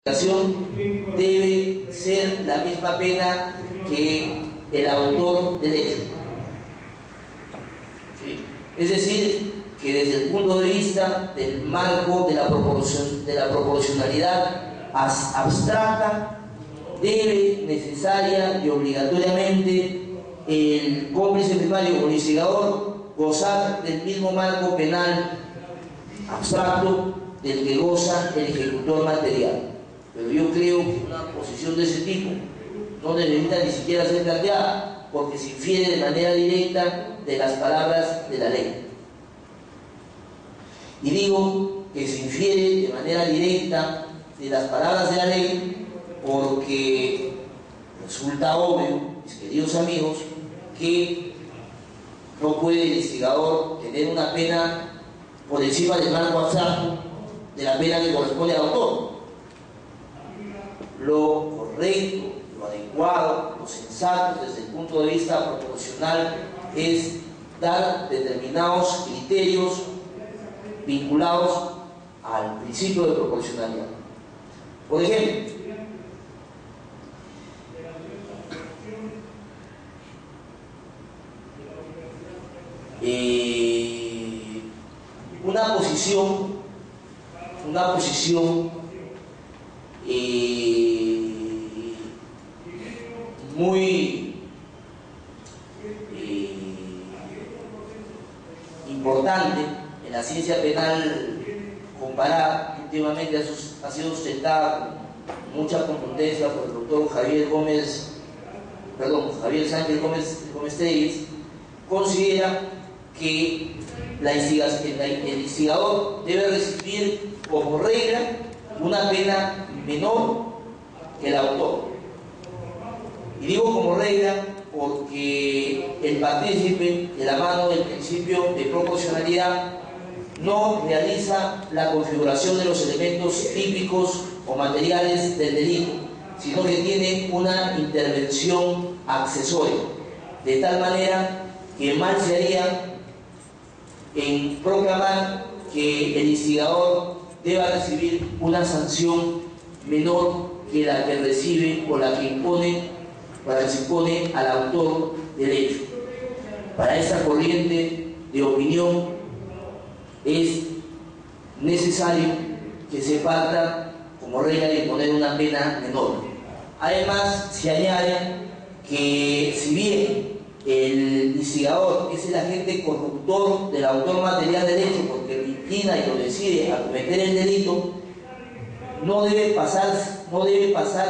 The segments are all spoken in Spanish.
debe ser la misma pena que el autor del hecho. ¿Sí? Es decir, que desde el punto de vista del marco de la proporcionalidad abstracta, debe necesaria y obligatoriamente el cómplice primario o el instigador gozar del mismo marco penal abstracto del que goza el ejecutor material. Pero yo creo que una posición de ese tipo no necesita ni siquiera ser planteada, porque se infiere de manera directa de las palabras de la ley. Y digo que se infiere de manera directa de las palabras de la ley porque resulta obvio, mis queridos amigos, que no puede el instigador tener una pena por encima del marco abstracto de la pena que corresponde al autor. Lo correcto, lo adecuado, lo sensato desde el punto de vista proporcional es dar determinados criterios vinculados al principio de proporcionalidad. Por ejemplo, una posición muy importante en la ciencia penal comparada, últimamente ha sido sustentada con mucha contundencia por el doctor Javier Sánchez Gómez Telles, considera que el instigador debe recibir como regla una pena menor que el autor. Y digo como regla porque el partícipe, de la mano del principio de proporcionalidad, no realiza la configuración de los elementos típicos o materiales del delito, sino que tiene una intervención accesoria, de tal manera que mal se haría en proclamar que el instigador deba recibir una sanción menor que la que recibe o la que se impone al autor del hecho. Para esta corriente de opinión es necesario que se parta como regla de imponer una pena menor. Además, se añade que si bien el instigador es el agente corruptor del autor material del hecho porque lo inclina y lo decide a cometer el delito, no debe pasar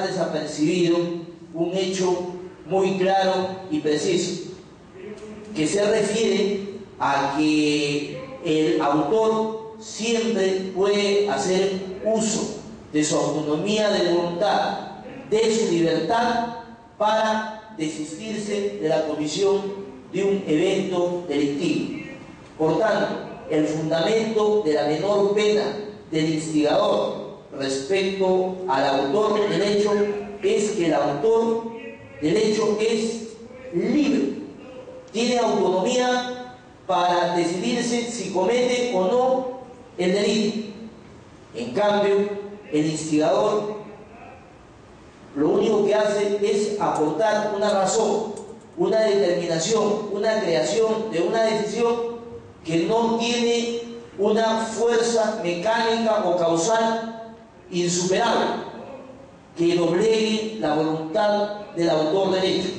desapercibido un hecho muy claro y preciso, que se refiere a que el autor siempre puede hacer uso de su autonomía de voluntad, de su libertad, para desistirse de la comisión de un evento delictivo. Por tanto, el fundamento de la menor pena del instigador respecto al autor del hecho es que el autor del hecho es libre, tiene autonomía para decidirse si comete o no el delito. En cambio, el instigador lo único que hace es aportar una razón, una determinación, una creación de una decisión que no tiene una fuerza mecánica o causal insuperable que doblegue la voluntad del autor del hecho.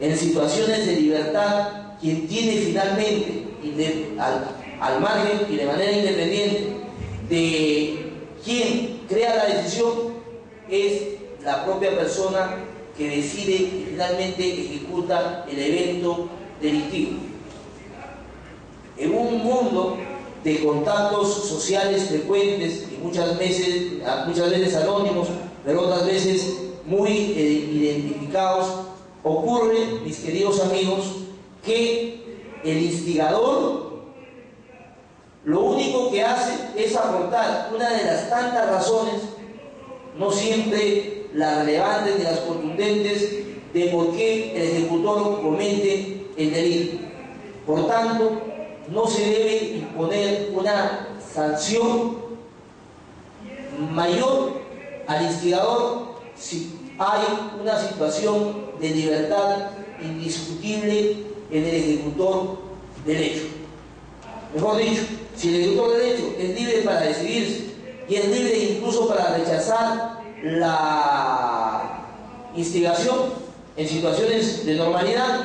En situaciones de libertad, quien tiene finalmente, al margen y de manera independiente de quien crea la decisión, es la propia persona que decide y finalmente ejecuta el evento delictivo. En un mundo de contactos sociales frecuentes y muchas veces anónimos, pero otras veces muy identificados, ocurre, mis queridos amigos, que el instigador lo único que hace es aportar una de las tantas razones, no siempre las relevantes ni las contundentes, de por qué el ejecutor comete el delito. Por tanto, no se debe imponer una sanción mayor al instigador si hay una situación de libertad indiscutible en el ejecutor del hecho. Mejor dicho, si el ejecutor del hecho es libre para decidirse y es libre incluso para rechazar la instigación en situaciones de normalidad,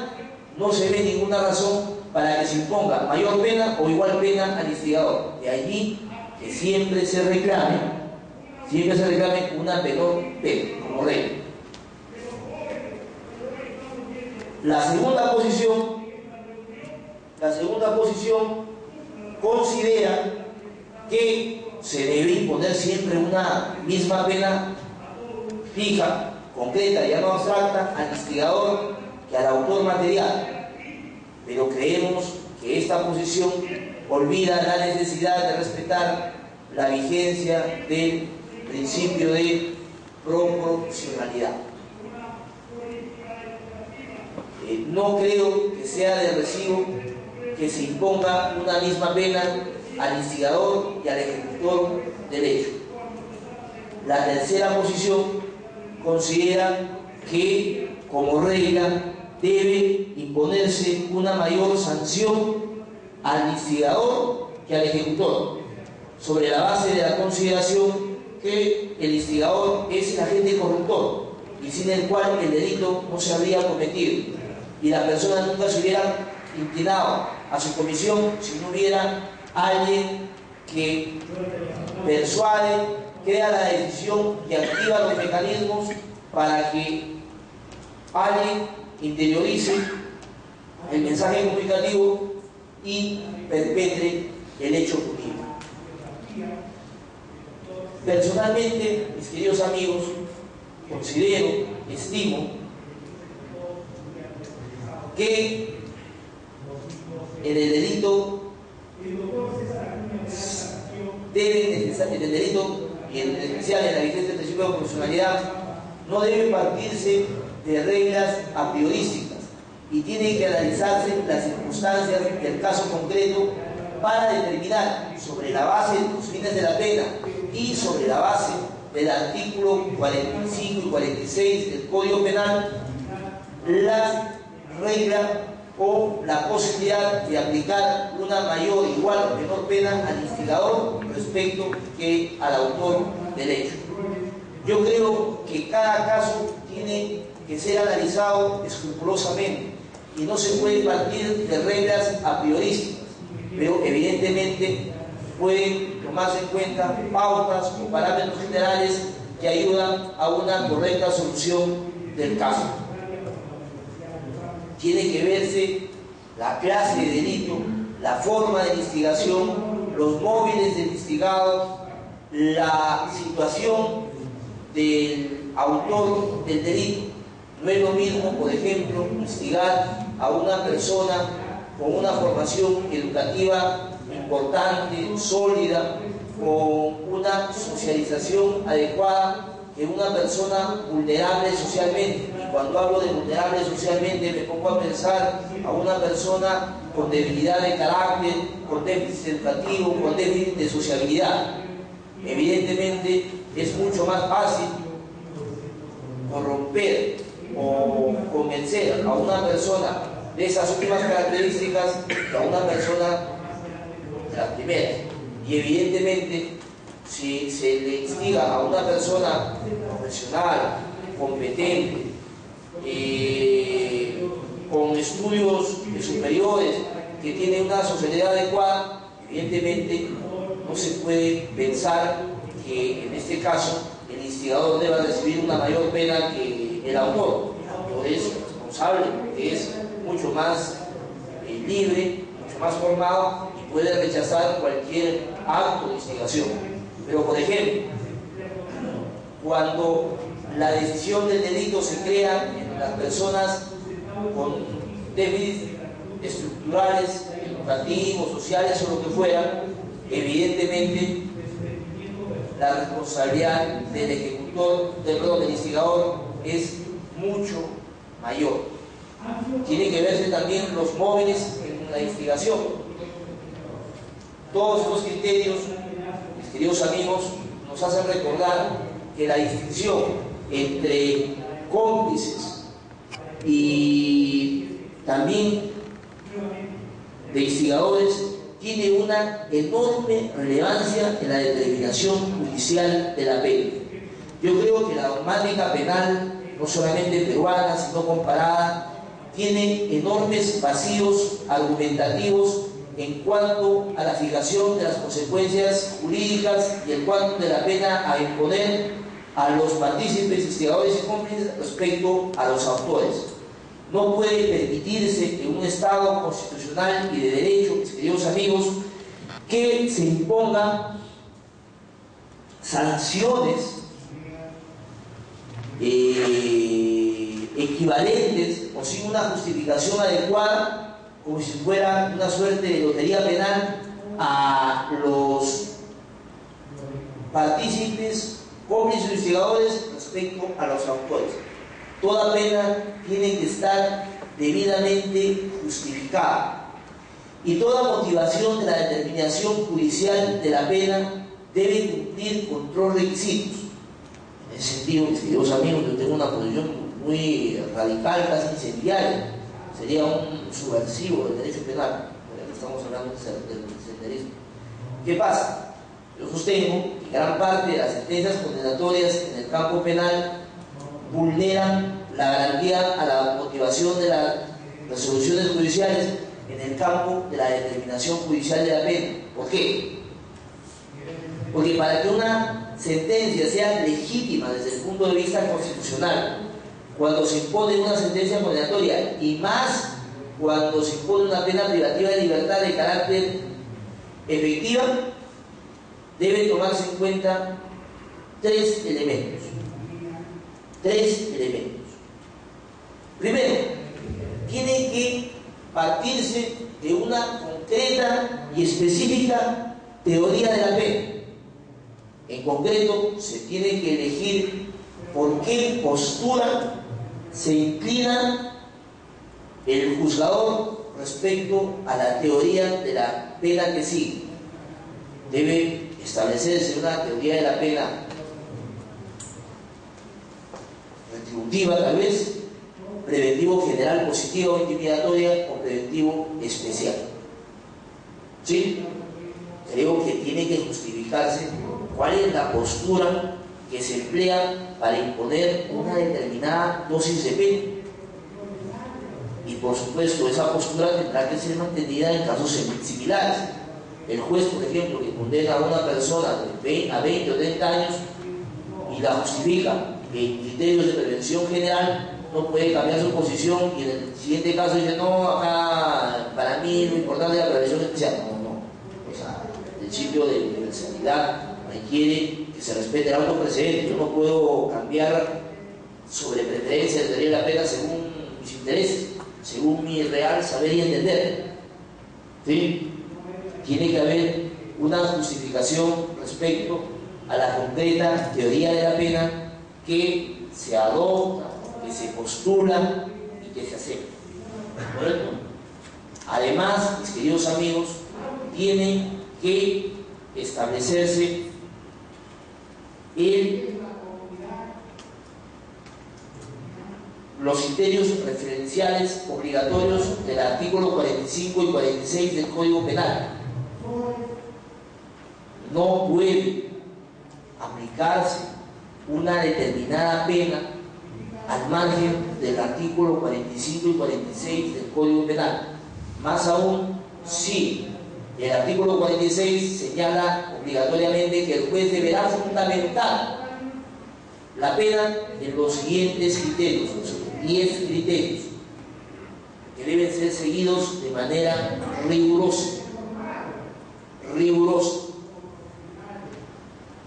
no se ve ninguna razón para que se imponga mayor pena o igual pena al instigador. De allí que siempre se reclame una menor pena, como regla. La segunda posición considera que se debe imponer siempre una misma pena fija, concreta, ya no abstracta, al instigador que al autor material. Pero creemos que esta posición olvida la necesidad de respetar la vigencia del principio de proporcionalidad. No creo que sea de recibo que se imponga una misma pena al instigador y al ejecutor del hecho. La tercera posición considera que, como regla, debe imponerse una mayor sanción al instigador que al ejecutor, sobre la base de la consideración que el instigador es el agente corruptor y sin el cual el delito no se habría cometido y la persona nunca se hubiera inclinado a su comisión si no hubiera alguien que persuade, crea la decisión y activa los mecanismos para que alguien interiorice el mensaje comunicativo y perpetre el hecho punible. Personalmente, mis queridos amigos, considero, estimo que en el delito y en especial en la vigencia del principio de proporcionalidad no debe partirse de reglas a priorísticas y tiene que analizarse las circunstancias del caso concreto para determinar, sobre la base de los fines de la pena y sobre la base del artículo 45 y 46 del Código Penal, la regla o la posibilidad de aplicar una mayor, igual o menor pena al instigador respecto que al autor del hecho. Yo creo que cada caso tiene que ser analizado escrupulosamente y no se puede partir de reglas a priorísticas, pero evidentemente pueden tomarse en cuenta pautas o parámetros generales que ayudan a una correcta solución del caso. Tiene que verse la clase de delito, la forma de instigación, los móviles del instigado, la situación del autor del delito. No es lo mismo, por ejemplo, instigar a una persona con una formación educativa importante, sólida, con una socialización adecuada, que una persona vulnerable socialmente. Y cuando hablo de vulnerable socialmente me pongo a pensar a una persona con debilidad de carácter, con déficit educativo, con déficit de sociabilidad. Evidentemente es mucho más fácil corromper o convencer a una persona de esas últimas características que a una persona de las primeras. Y evidentemente, si se le instiga a una persona profesional, competente, con estudios superiores, que tiene una sociedad adecuada, evidentemente no se puede pensar que en este caso el instigador deba recibir una mayor pena que el autor. El autor es responsable, es mucho más libre, mucho más formado y puede rechazar cualquier acto de instigación. Pero, por ejemplo, cuando la decisión del delito se crea en las personas con déficits estructurales, educativos, sociales o lo que fuera, evidentemente la responsabilidad del ejecutor, del instigador, es mucho mayor. Tiene que verse también los móviles en la instigación. Todos estos criterios, mis queridos amigos, nos hacen recordar que la distinción entre cómplices y también de instigadores tiene una enorme relevancia en la determinación judicial de la pena. Yo creo que la dogmática penal, no solamente peruana, sino comparada, tiene enormes vacíos argumentativos en cuanto a la fijación de las consecuencias jurídicas y en cuanto de la pena a imponer a los partícipes, instigadores y cómplices respecto a los autores. No puede permitirse en un Estado constitucional y de derecho, mis queridos amigos, que se impongan sanciones equivalentes o sin una justificación adecuada, como si fuera una suerte de lotería penal, a los partícipes, cómplices e instigadores respecto a los autores. Toda pena tiene que estar debidamente justificada y toda motivación de la determinación judicial de la pena debe cumplir con 3 requisitos. En ese sentido, mis queridos amigos, yo tengo una posición muy radical, casi incendiaria. Sería un subversivo del derecho penal, porque estamos hablando del senderismo. ¿Qué pasa? Yo sostengo que gran parte de las sentencias condenatorias en el campo penal vulneran la garantía a la motivación de las resoluciones judiciales en el campo de la determinación judicial de la pena. ¿Por qué? Porque para que una sentencia sea legítima desde el punto de vista constitucional, cuando se impone una sentencia condenatoria y más cuando se impone una pena privativa de libertad de carácter efectiva, debe tomarse en cuenta 3 elementos. 3 elementos. Primero, tiene que partirse de una concreta y específica teoría de la pena. En concreto, se tiene que elegir por qué postura se inclina el juzgador respecto a la teoría de la pena que sigue. Debe establecerse una teoría de la pena retributiva, tal vez, preventivo general, positivo, intimidatoria o preventivo especial. ¿Sí? Creo que tiene que justificarse cuál es la postura que se emplea para imponer una determinada dosis de pena. Y por supuesto, esa postura tendrá que ser mantenida en casos similares. El juez, por ejemplo, que condena a una persona a 20 o 30 años y la justifica en criterios de prevención general, no puede cambiar su posición y en el siguiente caso dice, no, acá para mí lo importante es la prevención especial. No. O sea, el principio de universalidad requiere que se respete el auto precedente. Yo no puedo cambiar sobre preferencia de teoría de la pena según mis intereses, según mi real saber y entender. ¿Sí? Tiene que haber una justificación respecto a la concreta teoría de la pena que se adopta, que se postula y que se acepta. ¿Correcto? Además, mis queridos amigos, tiene que establecerse los criterios referenciales obligatorios del artículo 45 y 46 del Código Penal. No puede aplicarse una determinada pena al margen del artículo 45 y 46 del Código Penal. Más aún, si el artículo 46 señala obligatoriamente que el juez deberá fundamentar la pena en los siguientes criterios, los 10 criterios, que deben ser seguidos de manera rigurosa.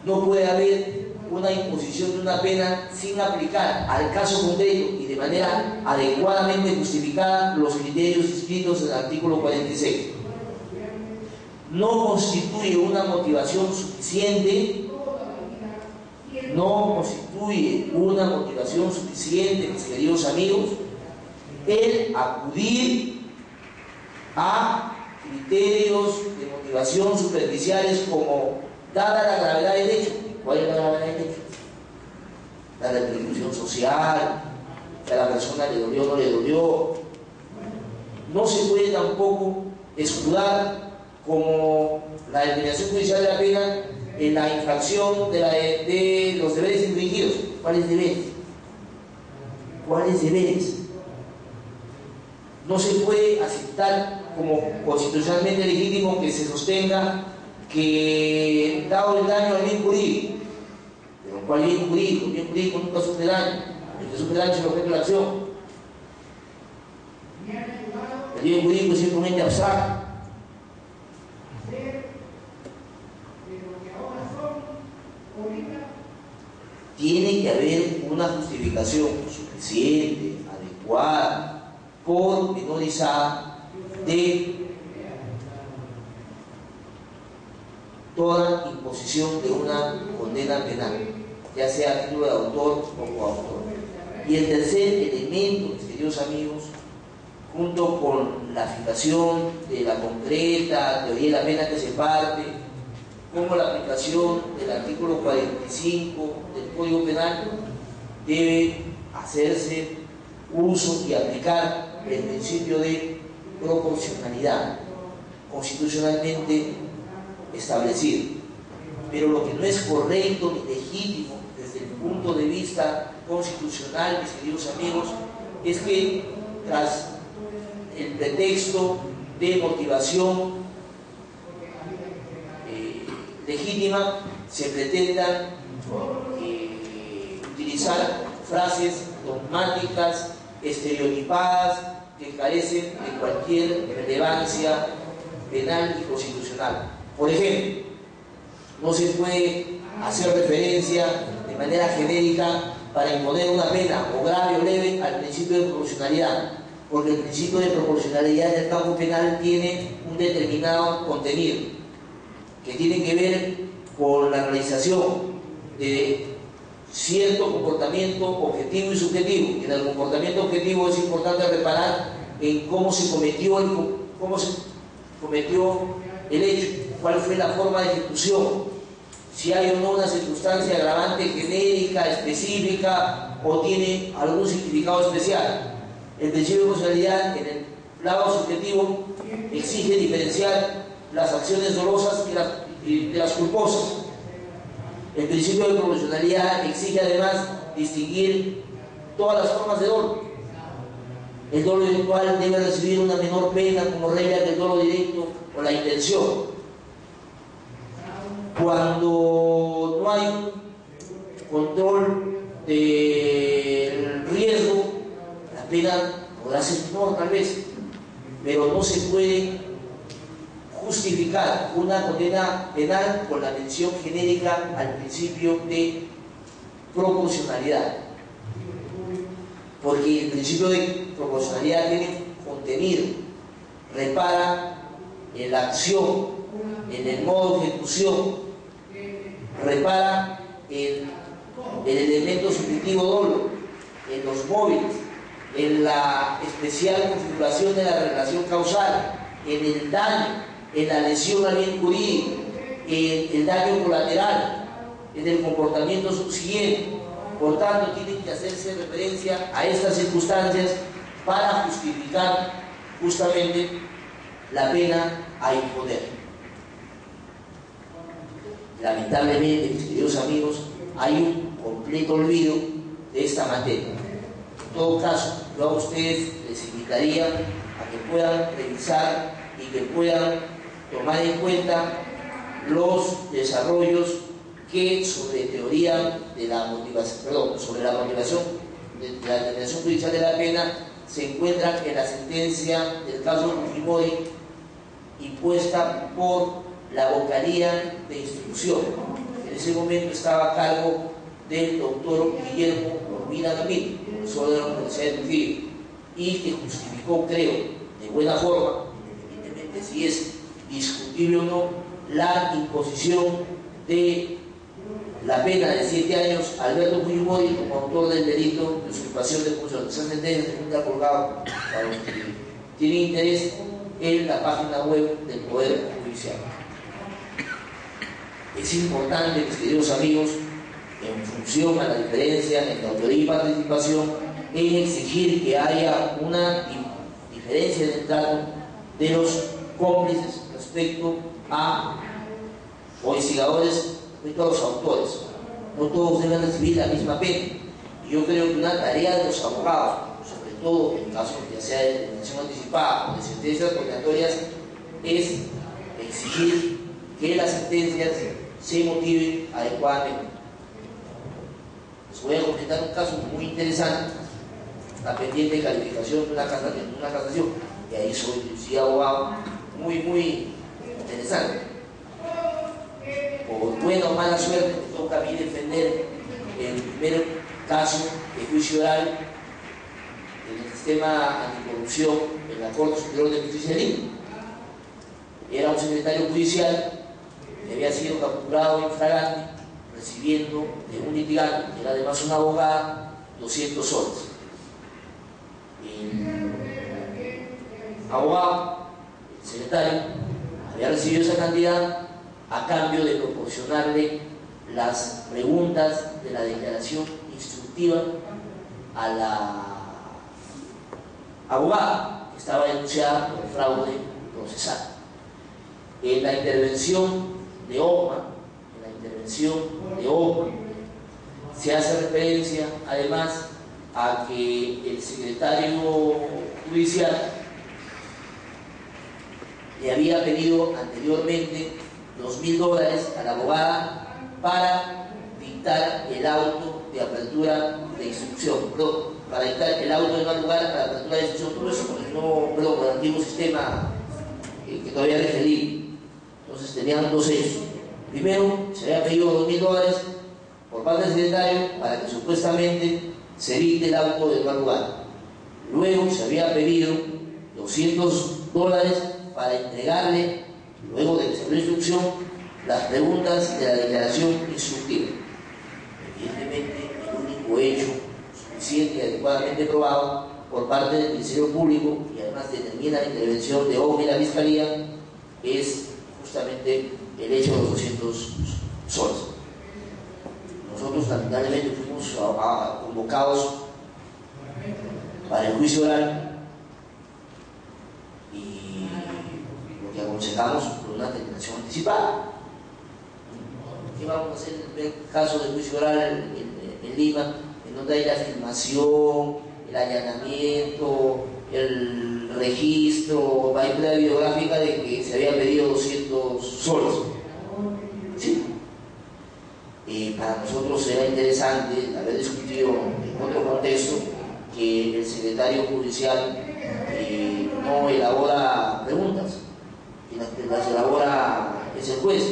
No puede haber una imposición de una pena sin aplicar al caso concreto y de manera adecuadamente justificada los criterios inscritos en el artículo 46. No constituye una motivación suficiente, mis queridos amigos, el acudir a criterios de motivación superficiales como dada la gravedad del hecho. ¿Cuál es la gravedad del hecho? la repercusión social, que a la persona le dolió o no le dolió. No se puede tampoco escudar como la determinación judicial de la pena en la infracción de los deberes infringidos. ¿Cuáles deberes? ¿Cuáles deberes? No se puede aceptar como constitucionalmente legítimo que se sostenga que dado el daño al bien jurídico. ¿Pero cuál bien jurídico? El bien jurídico nunca sufre daño. El que sufre daño es el objeto de la acción. El bien jurídico es simplemente abstracto. Tiene que haber una justificación suficiente, adecuada, pormenorizada de toda imposición de una condena penal, ya sea a título de autor o coautor. Y el tercer elemento, mis queridos amigos, junto con la fijación de la concreta teoría de la pena que se parte, como la aplicación del artículo 45 del Código Penal, debe hacerse uso y aplicar el principio de proporcionalidad constitucionalmente establecido. Pero lo que no es correcto ni legítimo desde el punto de vista constitucional, mis queridos amigos, es que tras el pretexto de motivación legítima se pretendan utilizar frases dogmáticas, estereotipadas, que carecen de cualquier relevancia penal y constitucional. Por ejemplo, no se puede hacer referencia de manera genérica para imponer una pena, o grave o leve, al principio de proporcionalidad, porque el principio de proporcionalidad en el campo penal tiene un determinado contenido que tiene que ver con la realización de cierto comportamiento objetivo y subjetivo. En el comportamiento objetivo es importante reparar en cómo se cometió el hecho, cuál fue la forma de ejecución, si hay o no una circunstancia agravante genérica, específica, o tiene algún significado especial. El principio de proporcionalidad en el lado subjetivo exige diferenciar las acciones dolosas de las culposas. El principio de proporcionalidad exige además distinguir todas las formas de dolo. El dolo eventual debe recibir una menor pena como regla que el dolo directo o la intención. Cuando no hay un control del riesgo, la pena podrá ser menor tal vez, pero no se puede justificar una condena penal con la mención genérica al principio de proporcionalidad, porque el principio de proporcionalidad tiene contenido, repara en la acción, en el modo de ejecución, repara en el elemento subjetivo dolo, en los móviles, en la especial configuración de la relación causal, en el daño, en la lesión al bien jurídico, en el daño colateral, en el comportamiento subsiguiente. Por tanto, tiene que hacerse referencia a estas circunstancias para justificar justamente la pena a imponer. Lamentablemente, mis queridos amigos, hay un completo olvido de esta materia. En todo caso, yo a ustedes les invitaría a que puedan revisar y que puedan tomar en cuenta los desarrollos que sobre teoría de la motivación, sobre la motivación de la determinación judicial de la pena se encuentran en la sentencia del caso Fujimori impuesta por la vocalía de instrucción. En ese momento estaba a cargo del doctor Guillermo Urbina Gamil, profesor de la Universidad de Trujillo, y que justificó, creo, de buena forma, evidentemente si es discutible o no, la imposición de la pena de 7 años a Alberto Fujimori como autor del delito de usurpación de función. Esa sentencia se encuentra colgada para los que tienen interés en la página web del Poder Judicial. Es importante, mis queridos amigos, en función a la diferencia entre autoría y participación, en exigir que haya una diferencia de trato de los cómplices respecto a, o instigadores respecto a los autores. No todos deben recibir la misma pena. Y yo creo que una tarea de los abogados, sobre todo en casos ya sea de detención anticipada o de sentencias condenatorias, es exigir que las sentencias se motiven adecuadamente. Les voy a comentar un caso muy interesante, la pendiente calificación de una casación, y ahí soy abogado, muy interesante. Por buena o mala suerte, me toca a mí defender el primer caso de juicio oral en el sistema anticorrupción en la Corte Superior de Justicia de Lima. Era un secretario judicial que había sido capturado en flagrante recibiendo de un litigante, que era además una abogada, 200 soles. El abogado, el secretario, había recibido esa cantidad a cambio de proporcionarle las preguntas de la declaración instructiva a la abogada que estaba denunciada por fraude procesal. En la intervención de OPA, se hace referencia además a que el secretario judicial le había pedido anteriormente $2.000 a la abogada para dictar el auto de apertura de instrucción, para dictar el auto de no lugar para apertura de instrucción, todo eso con el antiguo sistema que todavía referí. Entonces tenían dos hechos. Primero, se había pedido $2.000 por parte del secretario para que supuestamente se dicte el auto de no lugar. Luego se había pedido $200 para entregarle, luego de que se abrió instrucción, las preguntas de la declaración instructiva. Evidentemente, el único hecho suficiente y adecuadamente probado por parte del Ministerio Público, y además determina la intervención de OPA y la Fiscalía, es justamente el hecho de los 200 soles. Nosotros lamentablemente fuimos convocados para el juicio oral y lo que aconsejamos fue una terminación anticipada. ¿Qué vamos a hacer en el caso del juicio oral en Lima, en donde hay la filmación, el allanamiento, el registro, hay prueba biográfica de que se había pedido 200 soles? Sí. Para nosotros era interesante haber discutido en otro contexto que el secretario judicial no elabora preguntas, quien las elabora es el juez,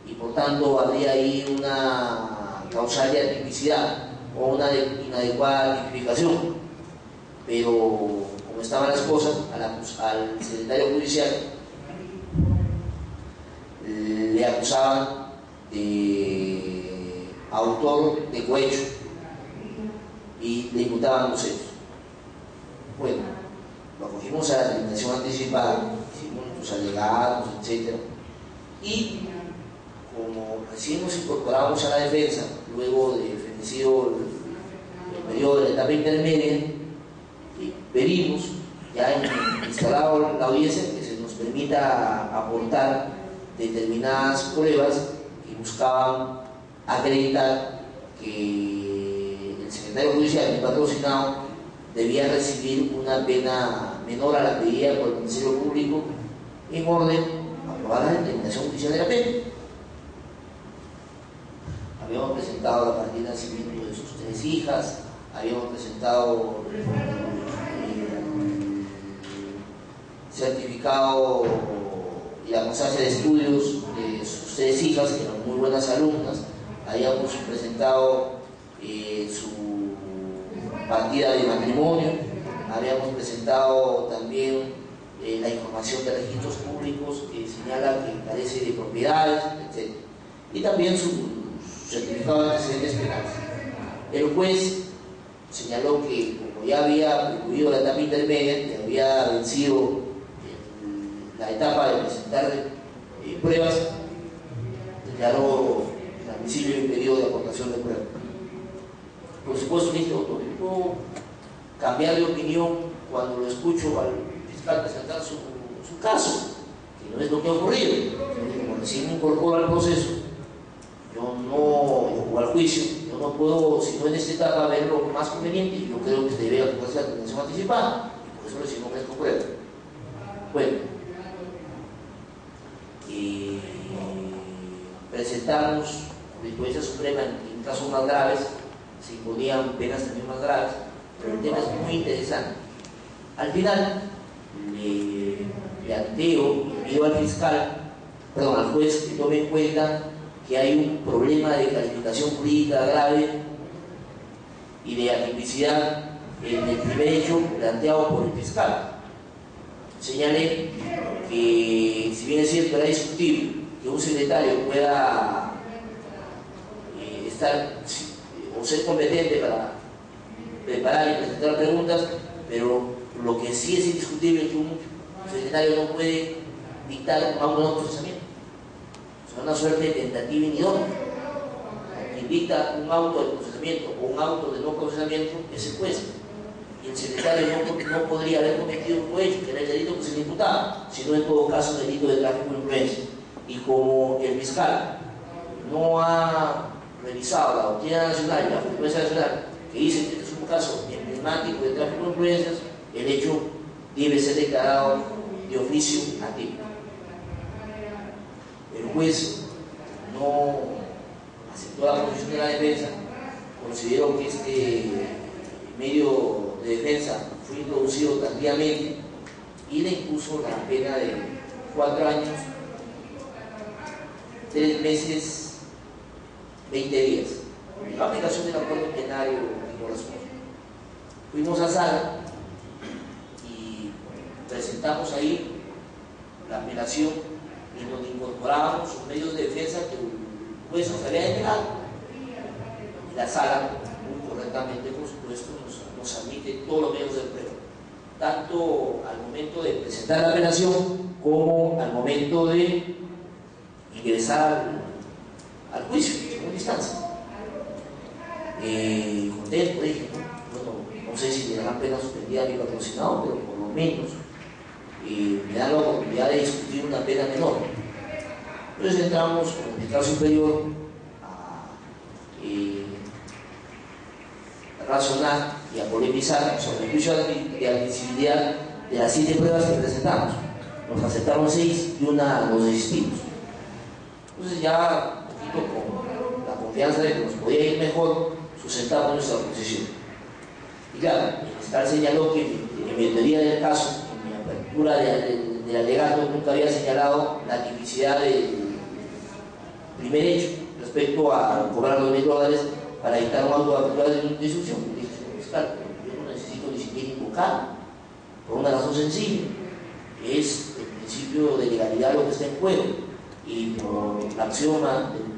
y por tanto habría ahí una causal de atipicidad o una inadecuada tipificación. Pero como estaban las cosas, al secretario judicial le acusaban de autor de cohecho y le imputaban los hechos. Bueno, lo acogimos a la terminación anticipada, hicimos nuestros alegatos, etc. Y como recién nos incorporamos a la defensa, luego de fenecido el periodo de la etapa intermedia, pedimos, ya instalado la audiencia, que se nos permita aportar determinadas pruebas que buscaban acreditar que el secretario judicial, el patrocinado, debía recibir una pena menor a la pedida por el Ministerio Público en orden a aprobar la determinación judicial de la pena. Habíamos presentado la partida de nacimiento de sus 3 hijas, habíamos presentado certificado y la constancia de estudios de sus 3 hijas, que eran muy buenas alumnas. Habíamos presentado su partida de matrimonio, habíamos presentado también la información de registros públicos que señala que carece de propiedades, etc. Y también su certificado de antecedentes penales. El juez señaló que como ya había concluido la etapa intermedia, que había vencido la etapa de presentar pruebas, declaró admisible el pedido de aportación de prueba. Por supuesto, dice autor, yo puedo cambiar de opinión cuando lo escucho al fiscal presentar su caso, que no es lo que ha ocurrido. Como recién me incorporo al proceso, o al juicio, yo no puedo, si no en esta etapa, ver lo más conveniente, y yo creo que se debe actuarse la detención anticipada, y por eso recién ofrezco prueba. Bueno, presentamos jurisprudencia suprema en casos más graves, se imponían penas también más graves, pero el tema es muy interesante. Al final, le planteo y pido al al juez que tome en cuenta que hay un problema de calificación jurídica grave y de atipicidad en el primer hecho planteado por el fiscal. Señalé que, si bien es cierto, era discutible que un secretario pueda estar o ser competente para preparar y presentar preguntas, pero lo que sí es indiscutible es que un secretario no puede dictar un auto de no procesamiento. O sea, una suerte de tentativa inidónea. Quien dicta un auto de procesamiento o un auto de no procesamiento es el juez. Y el secretario no podría haber cometido un hecho, que era el delito que se le imputaba, sino en todo caso delito de tráfico de influencia. Y como el fiscal no ha revisado la doctrina nacional y la jurisprudencia nacional, que dice que este es un caso emblemático de tráfico de influencias, el hecho debe ser declarado de oficio atípico. El juez no aceptó la posición de la defensa, consideró que este medio de defensa fue introducido tardíamente y le impuso la pena de 4 años, 3 meses, 20 días. La aplicación del acuerdo plenario que corresponde. Fuimos a sala y presentamos ahí la apelación en donde incorporábamos los medios de defensa que el juez nos había entregado. Y la sala, muy correctamente, por supuesto, nos admite todos los medios de prueba, tanto al momento de presentar la apelación como al momento de ingresar al juicio, en segunda instancia. Contento, dije, no sé si le dan pena suspendida a mi patrocinado, pero por lo menos me dan la oportunidad de discutir una pena menor. Entonces entramos con el fiscal superior a razonar y a polemizar sobre el juicio de admisibilidad de las 7 pruebas que presentamos. Nos aceptaron 6 y una nos desistimos. Entonces, ya un poquito con la confianza de que nos podía ir mejor, sustentamos nuestra posición. Y claro, el fiscal señaló que en mi teoría del caso, en mi apertura del alegato, nunca había señalado la tipicidad del primer hecho respecto a cobrar $2.000 para dictar un auto de apertura de instrucción. Le dije, señor fiscal, yo no necesito ni siquiera invocar, por una razón sencilla: es el principio de legalidad lo que está en juego, y por la axioma del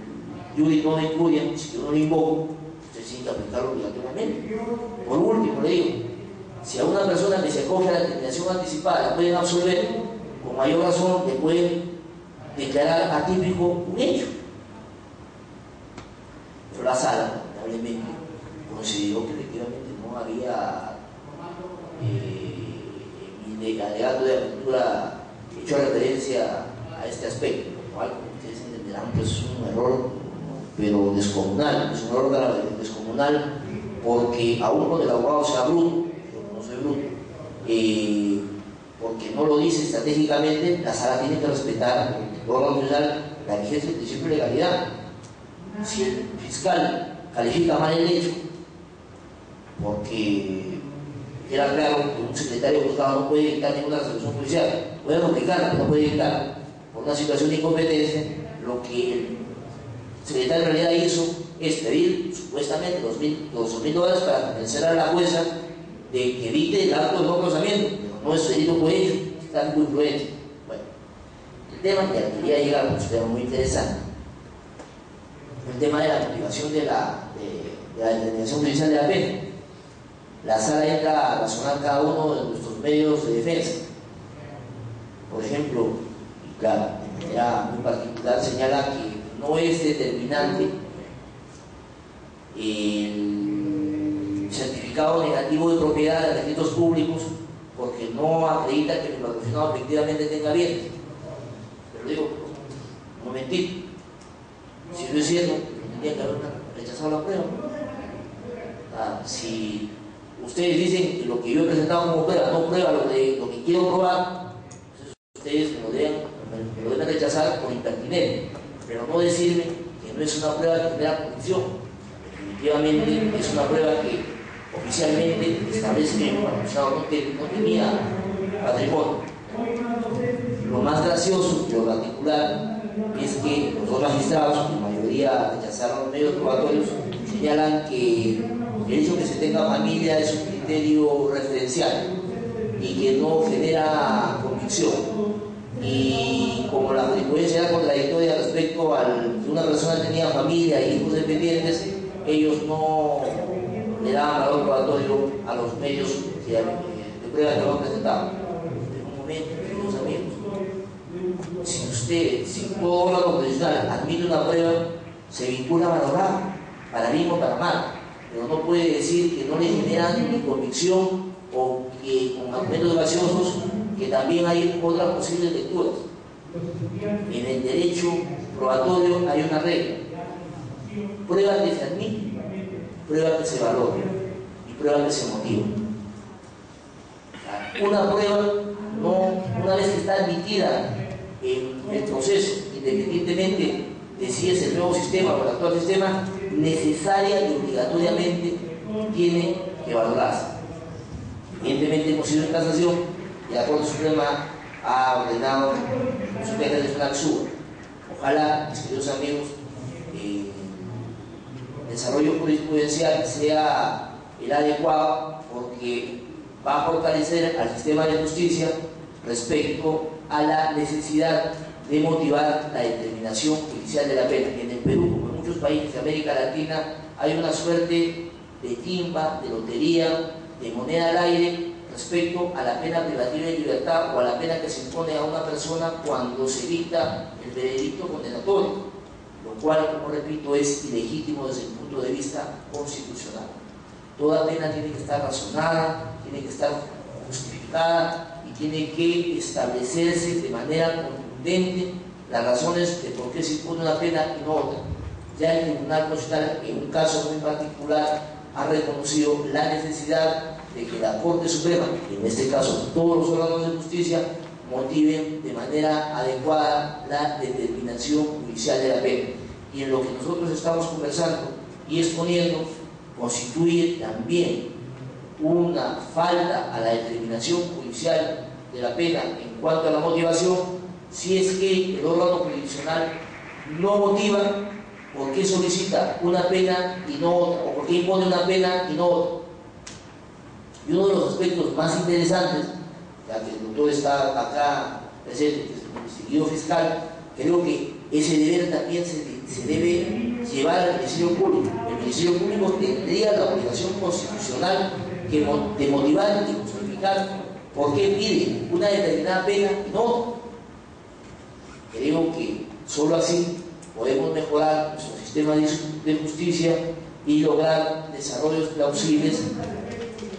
iuris non incuria, si yo no lo invoco, usted tiene que aplicarlo obligatoriamente. Por último, le digo, si a una persona que se acoge a la determinación anticipada la pueden absolver, con mayor razón le pueden declarar atípico un hecho. Pero la sala, lamentablemente, consideró que efectivamente no había en el alegato de apertura hecho referencia a este aspecto, lo cual, como ustedes entenderán, pues es un error, pero descomunal, es un error grave, descomunal, porque aún cuando el abogado sea bruto, yo no soy bruto, porque no lo dice estratégicamente, la sala tiene que respetar el órgano nacional, la vigencia del principio de legalidad. Si el fiscal califica mal el hecho, porque era claro que un secretario juzgado no puede dictar ninguna resolución judicial, puede notificarla, pero no puede dictar, por una situación de incompetencia, lo que el secretario en realidad hizo es pedir supuestamente los $2.000 para convencer a la jueza de que evite el acto de no procesamiento, pero no es delito por hecho, es tráfico de influencia. Bueno, el tema que al que quería llegar, pues, era muy interesante, el tema de la motivación de la determinación judicial de la pena. La sala entra a razonar cada uno de nuestros medios de defensa. Por ejemplo, y claro, de manera muy particular, señala que no es determinante el certificado negativo de propiedad de registros públicos porque no acredita que el patrocinado efectivamente tenga bienes. Pero digo, un momentito, si yo es cierto, tendría que haber rechazado la prueba. Si ustedes dicen que lo que yo he presentado como prueba no prueba lo que quiero probar, entonces ustedes me lo deben rechazar por impertinente, pero no decirme que no es una prueba que genera condición. Definitivamente es una prueba que oficialmente establece que el patrocinado no tenía patrimonio. Lo más gracioso y lo particular es que los dos magistrados, que en mayoría rechazaron los medios probatorios, señalan que el hecho de que se tenga familia es un criterio referencial y que no genera convicción. Y como la jurisprudencia era contradictoria respecto al que una persona tenía familia y hijos dependientes, ellos no le daban valor probatorio a los medios de prueba que lo han presentado. En un momento, queridos amigos, si todo órgano profesional admite una prueba, se vincula a valorar, para bien o para mal, pero no puede decir que no le generan ni convicción o que con argumentos graciosos que también hay otras posibles lecturas. En el derecho probatorio hay una regla: prueba que se admite, prueba que se valora y prueba que se motiva. Una prueba, una vez que está admitida en el proceso, independientemente de si es el nuevo sistema o el actual sistema, necesaria y obligatoriamente tiene que valorarse. Evidentemente hemos ido en casación y la Corte Suprema ha ordenado su pena de una absurda. Ojalá, mis queridos amigos, el desarrollo jurisprudencial sea el adecuado, porque va a fortalecer al sistema de justicia respecto a la necesidad de motivar la determinación judicial de la pena. En el Perú, como en muchos países de América Latina, hay una suerte de timba, de lotería, de moneda al aire respecto a la pena privativa de libertad o a la pena que se impone a una persona cuando se dicta el veredicto condenatorio, lo cual, como repito, es ilegítimo desde el punto de vista constitucional. Toda pena tiene que estar razonada, tiene que estar justificada y tiene que establecerse de manera contundente las razones de por qué se impone una pena y no otra. Ya el Tribunal Constitucional, en un caso muy particular, ha reconocido la necesidad de que la Corte Suprema, y en este caso todos los órganos de justicia, motiven de manera adecuada la determinación judicial de la pena. Y en lo que nosotros estamos conversando y exponiendo, constituye también una falta a la determinación judicial de la pena en cuanto a la motivación, si es que el órgano jurisdiccional no motiva por qué solicita una pena y no otra, o por qué impone una pena y no otra. Y uno de los aspectos más interesantes, ya que el doctor está acá presente, que es el distinguido fiscal, creo que ese deber también se debe llevar al Ministerio Público. El Ministerio Público tendría la obligación constitucional de motivar y justificar por qué pide una determinada pena y no otra. Creo que solo así podemos mejorar nuestro sistema de justicia y lograr desarrollos plausibles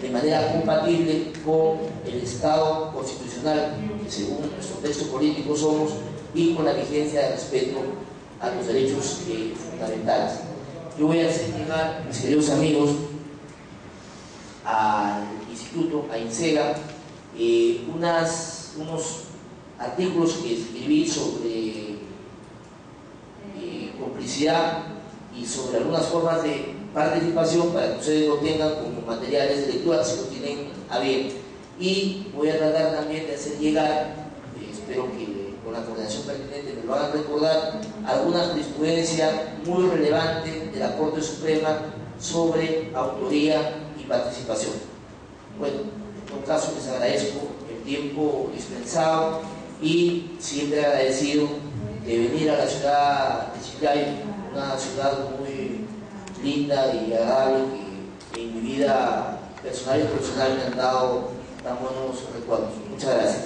de manera compatible con el Estado constitucional que según nuestro texto político somos, y con la vigencia de respeto a los derechos fundamentales. Yo voy a hacer llegar, mis queridos amigos, al Instituto, a INSEGA, unos artículos que escribí sobre complicidad y sobre algunas formas de participación para que ustedes lo tengan como materiales de lectura si lo tienen a bien. Y voy a tratar también de hacer llegar, espero que con la coordinación pertinente me lo hagan recordar, alguna jurisprudencia muy relevante de la Corte Suprema sobre autoría y participación. Bueno, en todo caso les agradezco el tiempo dispensado y siempre agradecido de venir a la ciudad de Chiclayo, una ciudad muy linda y agradable que en mi vida personal y profesional me han dado tan buenos recuerdos. Muchas gracias.